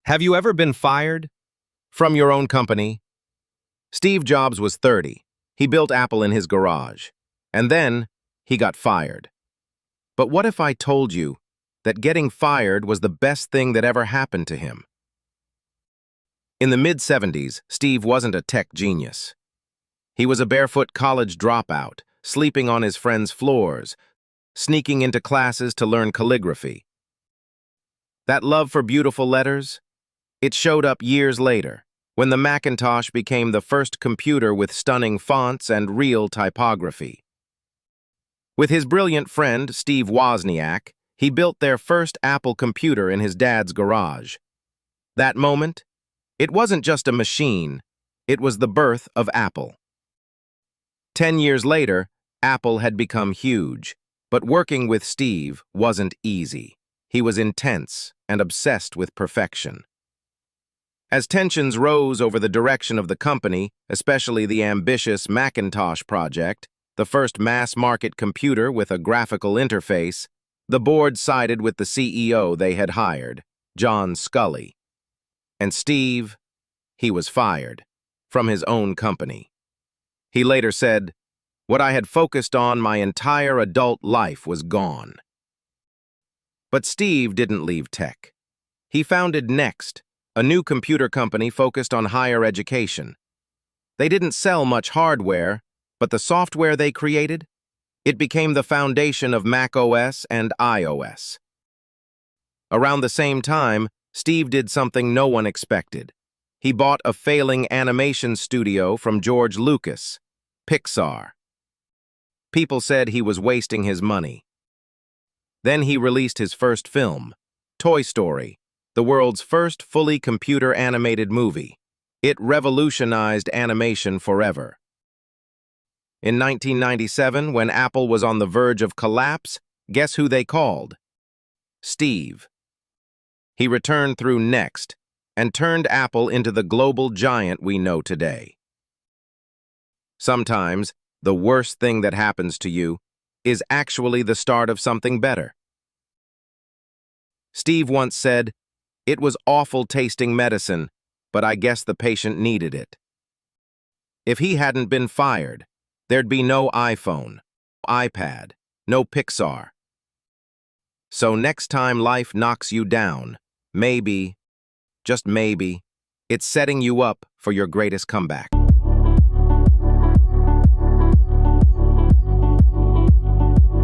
Have you ever been fired? From your own company? Steve Jobs was 30. He built Apple in his garage. And then, he got fired. But what if I told you that getting fired was the best thing that ever happened to him? In the mid-70s, Steve wasn't a tech genius. He was a barefoot college dropout, sleeping on his friends' floors, sneaking into classes to learn calligraphy. That love for beautiful letters? It showed up years later, when the Macintosh became the first computer with stunning fonts and real typography. With his brilliant friend, Steve Wozniak, he built their first Apple computer in his dad's garage. That moment, it wasn't just a machine, it was the birth of Apple. 10 years later, Apple had become huge, but working with Steve wasn't easy. He was intense and obsessed with perfection. As tensions rose over the direction of the company, especially the ambitious Macintosh project, the first mass-market computer with a graphical interface, the board sided with the CEO they had hired, John Sculley. And Steve, he was fired from his own company. He later said, "What I had focused on my entire adult life was gone." But Steve didn't leave tech. He founded Next, a new computer company focused on higher education. They didn't sell much hardware, but the software they created, it became the foundation of macOS and iOS. Around the same time, Steve did something no one expected. He bought a failing animation studio from George Lucas, Pixar. People said he was wasting his money. Then he released his first film, Toy Story, the world's first fully computer-animated movie. It revolutionized animation forever. In 1997, when Apple was on the verge of collapse, guess who they called? Steve. He returned through Next and turned Apple into the global giant we know today. Sometimes, the worst thing that happens to you is actually the start of something better. Steve once said, "It was awful tasting medicine, but I guess the patient needed it." If he hadn't been fired, there'd be no iPhone, iPad, no Pixar. So next time life knocks you down, maybe, just maybe, it's setting you up for your greatest comeback.